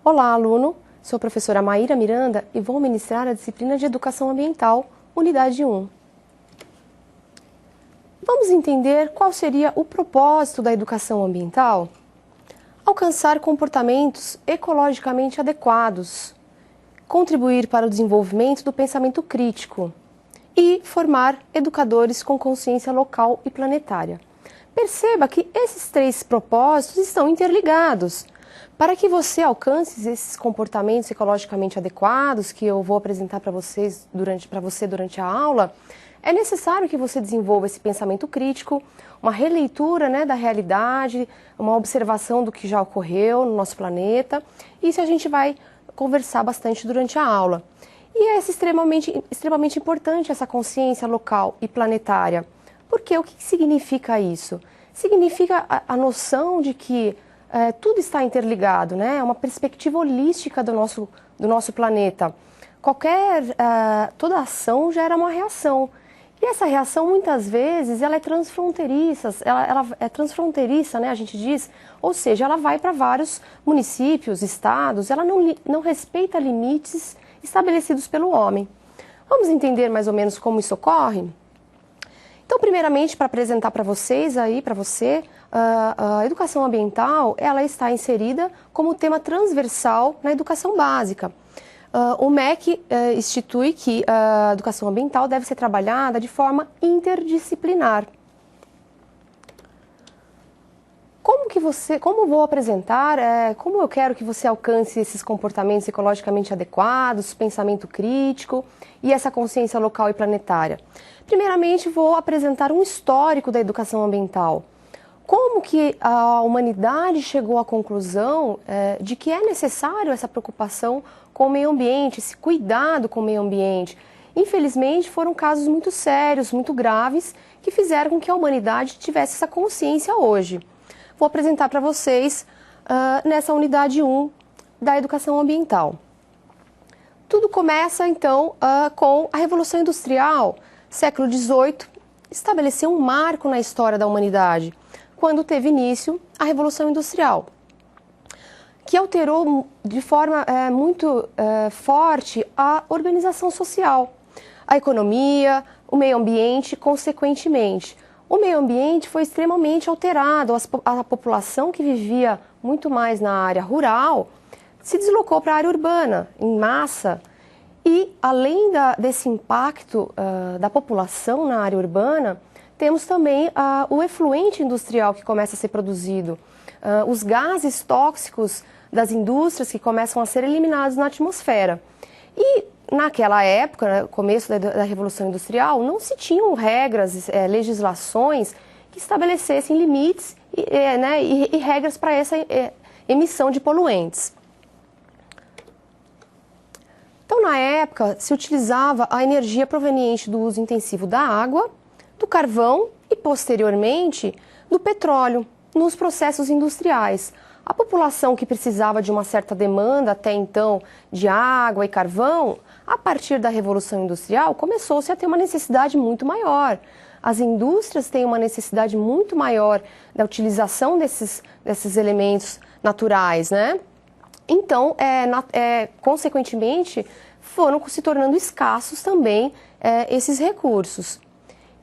Olá, aluno! Sou a professora Maíra Miranda e vou ministrar a disciplina de Educação Ambiental, Unidade 1. Vamos entender qual seria o propósito da educação ambiental? Alcançar comportamentos ecologicamente adequados, contribuir para o desenvolvimento do pensamento crítico e formar educadores com consciência local e planetária. Perceba que esses três propósitos estão interligados. Para que você alcance esses comportamentos ecologicamente adequados que eu vou apresentar para você durante a aula, é necessário que você desenvolva esse pensamento crítico, uma releitura, da realidade, uma observação do que já ocorreu no nosso planeta. Isso a gente vai conversar bastante durante a aula. E é extremamente importante essa consciência local e planetária. Porque o que significa isso? Significa a noção de que tudo está interligado, É uma perspectiva holística do nosso planeta. Toda ação gera uma reação. E essa reação, muitas vezes, ela é transfronteiriça, a gente diz, ou seja, ela vai para vários municípios, estados, ela não respeita limites estabelecidos pelo homem. Vamos entender mais ou menos como isso ocorre? Então, primeiramente, para apresentar para você, a educação ambiental, ela está inserida como tema transversal na educação básica. O MEC institui que a educação ambiental deve ser trabalhada de forma interdisciplinar. Como vou apresentar, como eu quero que você alcance esses comportamentos ecologicamente adequados, pensamento crítico e essa consciência local e planetária? Primeiramente, vou apresentar um histórico da educação ambiental. Como que a humanidade chegou à conclusão de que é necessário essa preocupação com o meio ambiente, esse cuidado com o meio ambiente? Infelizmente, foram casos muito sérios, muito graves, que fizeram com que a humanidade tivesse essa consciência hoje. Vou apresentar para vocês nessa unidade 1 da educação ambiental. Tudo começa, então, com a Revolução Industrial, século XVIII, estabeleceu um marco na história da humanidade, quando teve início a Revolução Industrial, que alterou de forma muito forte a organização social, a economia, o meio ambiente, consequentemente. O meio ambiente foi extremamente alterado, a população que vivia muito mais na área rural se deslocou para a área urbana, em massa. E, além desse impacto da população na área urbana, temos também o efluente industrial que começa a ser produzido, os gases tóxicos das indústrias que começam a ser eliminados na atmosfera. E, naquela época, começo da Revolução Industrial, não se tinham regras, legislações que estabelecessem limites e regras para essa emissão de poluentes. Então, na época, se utilizava a energia proveniente do uso intensivo da água, do carvão e, posteriormente, do petróleo nos processos industriais. A população que precisava de uma certa demanda até então de água e carvão, a partir da Revolução Industrial, começou-se a ter uma necessidade muito maior. As indústrias têm uma necessidade muito maior da utilização desses elementos naturais, Então, consequentemente, foram se tornando escassos também esses recursos.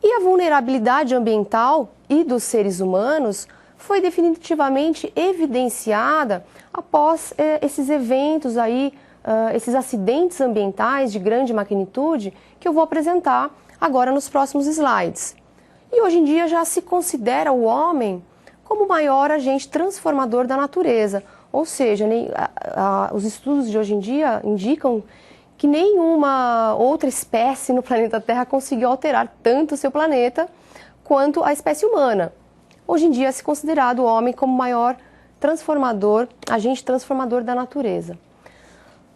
E a vulnerabilidade ambiental e dos seres humanos foi definitivamente evidenciada após esses eventos esses acidentes ambientais de grande magnitude que eu vou apresentar agora nos próximos slides. E hoje em dia já se considera o homem como o maior agente transformador da natureza. Ou seja, os estudos de hoje em dia indicam que nenhuma outra espécie no planeta Terra conseguiu alterar tanto o seu planeta quanto a espécie humana. Hoje em dia é considerado o homem como o maior agente transformador da natureza.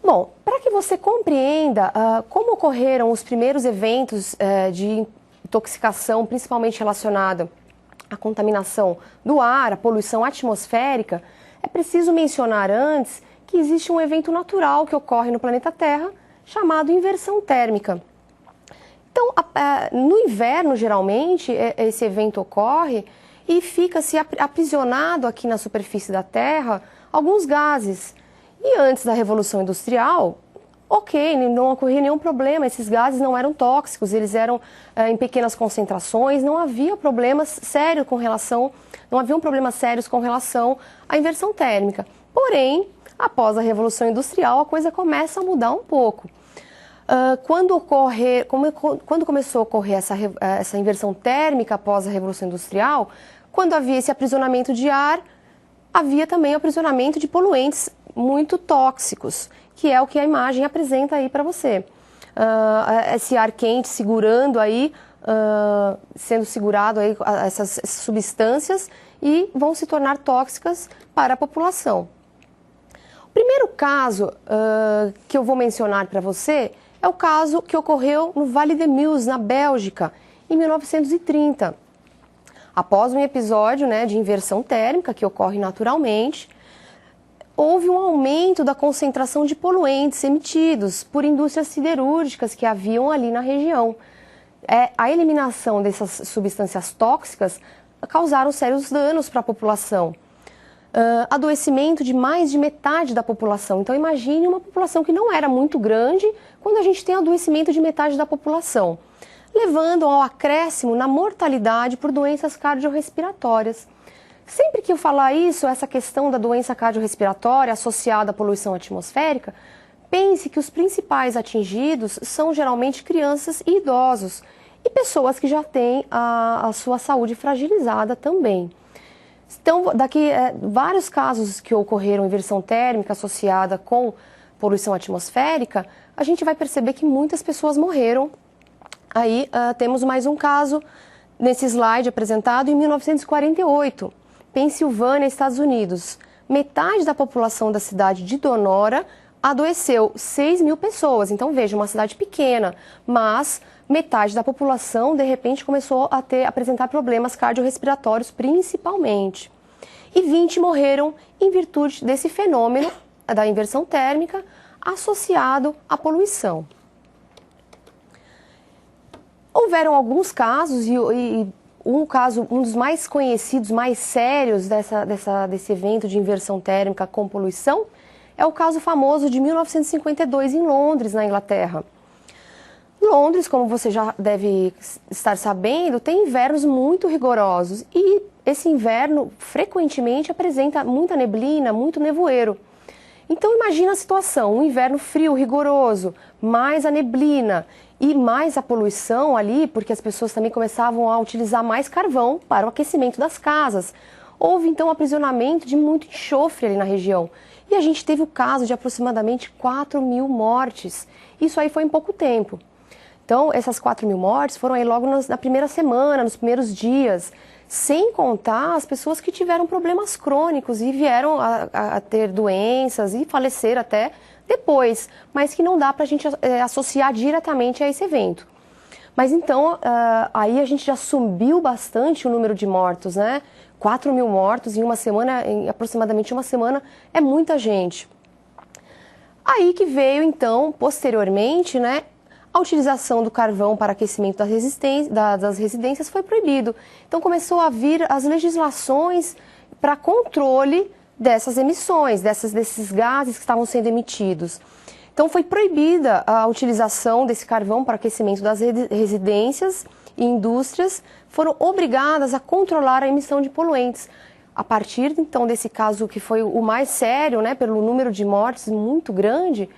Bom, para que você compreenda como ocorreram os primeiros eventos de intoxicação, principalmente relacionada à contaminação do ar, à poluição atmosférica, é preciso mencionar antes que existe um evento natural que ocorre no planeta Terra, chamado inversão térmica. Então, no inverno, geralmente, esse evento ocorre e fica-se aprisionado aqui na superfície da Terra alguns gases. E antes da Revolução Industrial, ok, não ocorria nenhum problema, esses gases não eram tóxicos, eles eram em pequenas concentrações, não havia problemas sérios com relação, não haviam problemas sérios com relação à inversão térmica. Porém, após a Revolução Industrial, a coisa começa a mudar um pouco. Quando começou a ocorrer essa inversão térmica após a Revolução Industrial, quando havia esse aprisionamento de ar, havia também o aprisionamento de poluentes muito tóxicos, que é o que a imagem apresenta aí para você. Esse ar quente segurando aí, sendo segurado aí essas substâncias e vão se tornar tóxicas para a população. O primeiro caso que eu vou mencionar para você é o caso que ocorreu no Vale de Meuse, na Bélgica, em 1930. Após um episódio, né, de inversão térmica, que ocorre naturalmente, houve um aumento da concentração de poluentes emitidos por indústrias siderúrgicas que haviam ali na região. A eliminação dessas substâncias tóxicas causaram sérios danos para a população. Adoecimento de mais de metade da população. Então imagine uma população que não era muito grande quando a gente tem adoecimento de metade da população, levando ao acréscimo na mortalidade por doenças cardiorrespiratórias. Sempre que eu falar isso, essa questão da doença cardiorrespiratória associada à poluição atmosférica, pense que os principais atingidos são geralmente crianças e idosos e pessoas que já têm a sua saúde fragilizada também. Então, vários casos que ocorreram inversão térmica associada com poluição atmosférica, a gente vai perceber que muitas pessoas morreram. Aí temos mais um caso nesse slide apresentado em 1948, Pensilvânia, Estados Unidos. Metade da população da cidade de Donora adoeceu, 6.000 pessoas. Então veja, uma cidade pequena, mas metade da população de repente começou a apresentar problemas cardiorrespiratórios principalmente. E 20 morreram em virtude desse fenômeno da inversão térmica associado à poluição. Houveram alguns casos e um dos mais conhecidos, mais sérios desse evento de inversão térmica com poluição é o caso famoso de 1952 em Londres, na Inglaterra. Londres, como você já deve estar sabendo, tem invernos muito rigorosos e esse inverno frequentemente apresenta muita neblina, muito nevoeiro. Então imagina a situação, um inverno frio, rigoroso, mais a neblina e mais a poluição ali, porque as pessoas também começavam a utilizar mais carvão para o aquecimento das casas. Houve então um aprisionamento de muito enxofre ali na região. E a gente teve o caso de aproximadamente 4.000 mortes. Isso aí foi em pouco tempo. Então, essas 4.000 mortes foram aí logo na primeira semana, nos primeiros dias, sem contar as pessoas que tiveram problemas crônicos e vieram a ter doenças e falecer até depois, mas que não dá para a gente associar diretamente a esse evento. Mas então, aí a gente já subiu bastante o número de mortos, né? 4.000 mortos em uma semana, em aproximadamente uma semana, é muita gente. Aí que veio, então, posteriormente, né? A utilização do carvão para aquecimento das residências foi proibido. Então começou a vir as legislações para controle dessas emissões, desses gases que estavam sendo emitidos. Então foi proibida a utilização desse carvão para aquecimento das residências e indústrias, foram obrigadas a controlar a emissão de poluentes. A partir então desse caso que foi o mais sério, né, pelo número de mortes muito grande,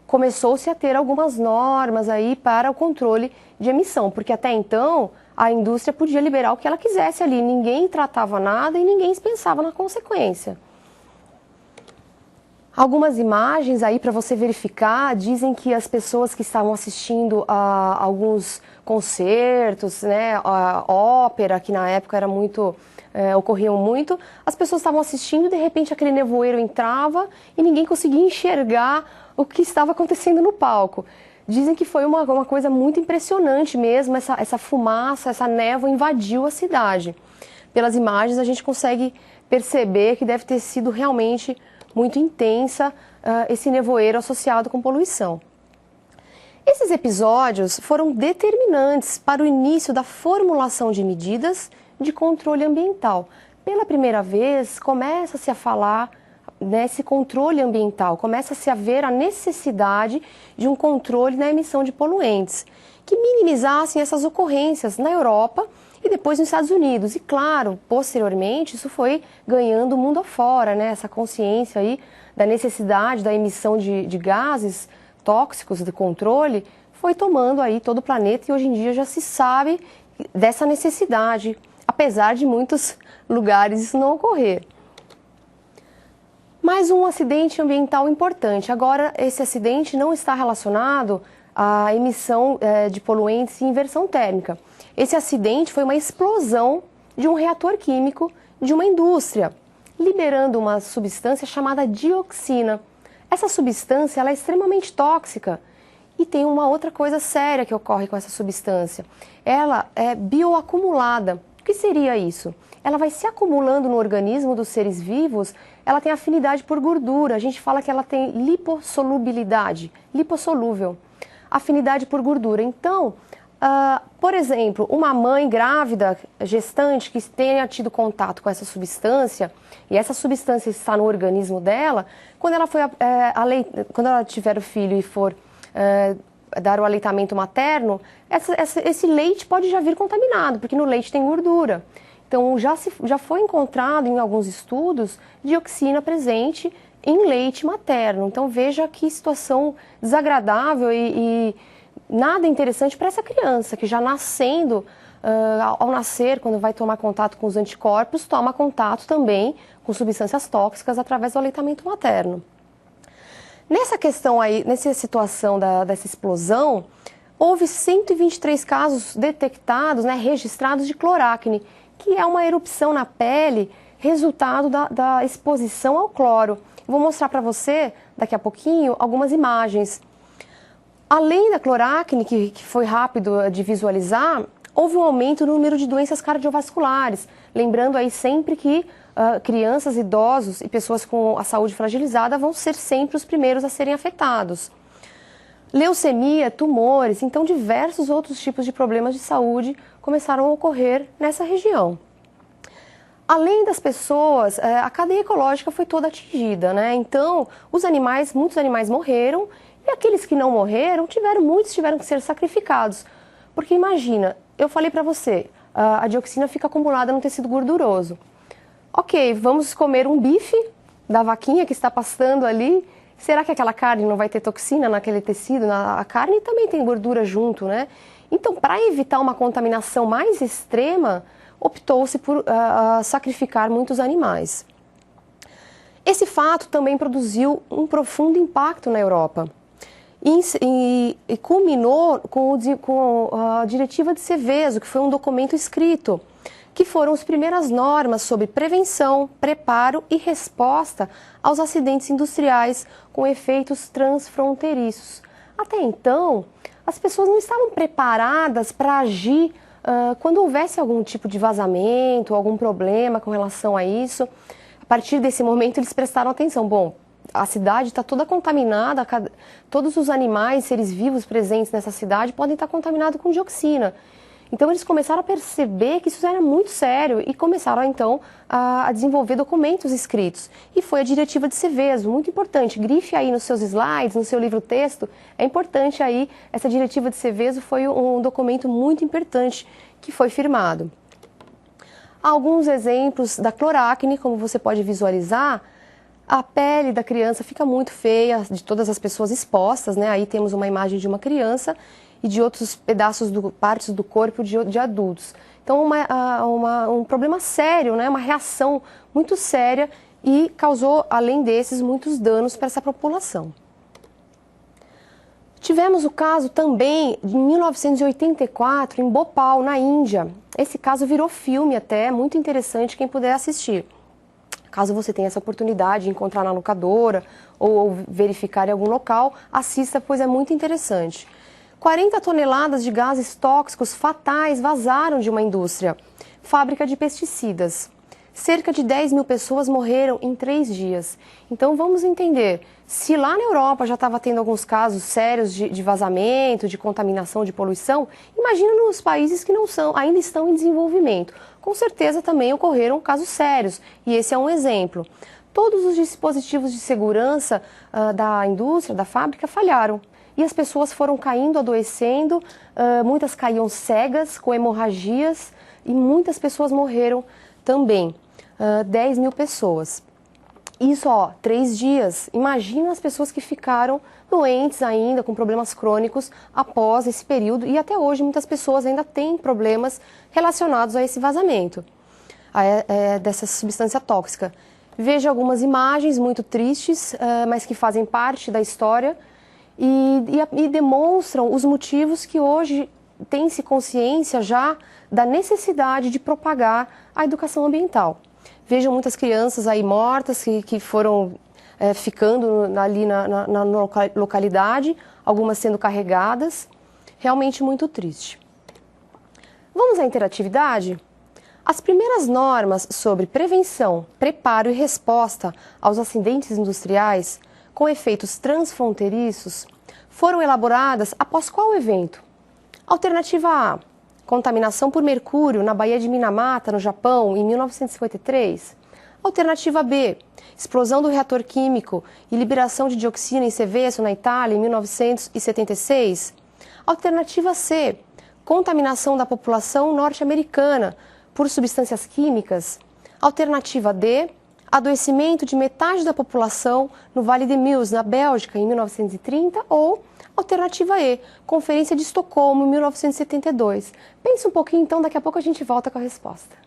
começou-se a ter algumas normas aí para o controle de emissão, porque até então a indústria podia liberar o que ela quisesse ali, ninguém tratava nada e ninguém pensava na consequência. Algumas imagens aí para você verificar dizem que as pessoas que estavam assistindo a alguns concertos, né, a ópera, que na época era muito, ocorriam muito, as pessoas estavam assistindo e de repente aquele nevoeiro entrava e ninguém conseguia enxergar o que estava acontecendo no palco. Dizem que foi uma coisa muito impressionante mesmo, essa fumaça, essa névoa invadiu a cidade. Pelas imagens a gente consegue perceber que deve ter sido realmente muito intensa esse nevoeiro associado com poluição. Esses episódios foram determinantes para o início da formulação de medidas de controle ambiental. Pela primeira vez, começa-se a falar, nesse controle ambiental, começa-se a ver a necessidade de um controle na emissão de poluentes, que minimizassem essas ocorrências na Europa e depois nos Estados Unidos. E claro, posteriormente, isso foi ganhando o mundo afora, né? Essa consciência aí da necessidade da emissão de gases tóxicos de controle foi tomando aí todo o planeta e hoje em dia já se sabe dessa necessidade, apesar de muitos lugares isso não ocorrer. Mais um acidente ambiental importante. Agora, esse acidente não está relacionado à emissão de poluentes e inversão térmica. Esse acidente foi uma explosão de um reator químico de uma indústria, liberando uma substância chamada dioxina. Essa substância ela é extremamente tóxica e tem uma outra coisa séria que ocorre com essa substância. Ela é bioacumulada. O que seria isso? Ela vai se acumulando no organismo dos seres vivos, ela tem afinidade por gordura. A gente fala que ela tem lipossolubilidade, lipossolúvel, afinidade por gordura. Então, por exemplo, uma mãe grávida, gestante, que tenha tido contato com essa substância, e essa substância está no organismo dela, quando ela tiver o filho e for dar o aleitamento materno, esse leite pode já vir contaminado, porque no leite tem gordura. Então, já foi encontrado em alguns estudos dioxina presente em leite materno. Então, veja que situação desagradável e nada interessante para essa criança, que já nascendo, ao nascer, quando vai tomar contato com os anticorpos, toma contato também com substâncias tóxicas através do aleitamento materno. Nessa questão aí, nessa situação dessa explosão, houve 123 casos detectados, né, registrados de clorácne, que é uma erupção na pele, resultado da exposição ao cloro. Vou mostrar para você, daqui a pouquinho, algumas imagens. Além da clorácne, que foi rápido de visualizar, houve um aumento no número de doenças cardiovasculares. Lembrando aí sempre que crianças, idosos e pessoas com a saúde fragilizada vão ser sempre os primeiros a serem afetados. Leucemia, tumores, então diversos outros tipos de problemas de saúde começaram a ocorrer nessa região. Além das pessoas, a cadeia ecológica foi toda atingida, né? Então, muitos animais morreram e aqueles que não morreram, muitos tiveram que ser sacrificados. Porque imagina, eu falei para você, a dioxina fica acumulada no tecido gorduroso. Ok, vamos comer um bife da vaquinha que está pastando ali. Será que aquela carne não vai ter toxina naquele tecido? A carne também tem gordura junto, né? Então, para evitar uma contaminação mais extrema, optou-se por sacrificar muitos animais. Esse fato também produziu um profundo impacto na Europa e culminou com a Diretiva de Seveso, que foi um documento escrito, que foram as primeiras normas sobre prevenção, preparo e resposta aos acidentes industriais com efeitos transfronteiriços. Até então, as pessoas não estavam preparadas para agir quando houvesse algum tipo de vazamento, algum problema com relação a isso. A partir desse momento, eles prestaram atenção. Bom, a cidade está toda contaminada, todos os animais, seres vivos presentes nessa cidade podem estar contaminados com dioxina. Então, eles começaram a perceber que isso era muito sério e começaram, então, a desenvolver documentos escritos. E foi a Diretiva de Seveso, muito importante. Grife aí nos seus slides, no seu livro-texto. É importante aí, essa Diretiva de Seveso foi um documento muito importante que foi firmado. Alguns exemplos da clorácne, como você pode visualizar, a pele da criança fica muito feia, de todas as pessoas expostas, né? Aí temos uma imagem de uma criança e de outros pedaços, partes do corpo de adultos. Então, um problema sério, né? Uma reação muito séria e causou, além desses, muitos danos para essa população. Tivemos o caso também de 1984, em Bhopal, na Índia. Esse caso virou filme até, muito interessante, quem puder assistir. Caso você tenha essa oportunidade de encontrar na locadora ou verificar em algum local, assista, pois é muito interessante. 40 toneladas de gases tóxicos fatais vazaram de uma indústria, fábrica de pesticidas. Cerca de 10 mil pessoas morreram em 3 dias. Então vamos entender, se lá na Europa já estava tendo alguns casos sérios de vazamento, de contaminação, de poluição, imagina nos países que ainda estão em desenvolvimento. Com certeza também ocorreram casos sérios, e esse é um exemplo. todos os dispositivos de segurança da indústria, da fábrica, falharam. E as pessoas foram caindo, adoecendo, muitas caíam cegas, com hemorragias, e muitas pessoas morreram também. 10 mil pessoas. Isso, 3 dias. Imagina as pessoas que ficaram doentes ainda, com problemas crônicos após esse período. E até hoje muitas pessoas ainda têm problemas relacionados a esse vazamento dessa substância tóxica. Veja algumas imagens muito tristes, mas que fazem parte da história e demonstram os motivos que hoje tem-se consciência já da necessidade de propagar a educação ambiental. Vejam muitas crianças aí mortas que foram ficando ali na localidade, algumas sendo carregadas. Realmente muito triste. Vamos à interatividade? As primeiras normas sobre prevenção, preparo e resposta aos acidentes industriais com efeitos transfronteiriços foram elaboradas após qual evento? Alternativa A: contaminação por mercúrio na Baía de Minamata, no Japão, em 1953. Alternativa B: explosão do reator químico e liberação de dioxina em Seveso, na Itália, em 1976. Alternativa C: contaminação da população norte-americana por substâncias químicas. Alternativa D: adoecimento de metade da população no Vale de Meuse, na Bélgica, em 1930, ou alternativa E: Conferência de Estocolmo, em 1972. Pense um pouquinho, então, daqui a pouco a gente volta com a resposta.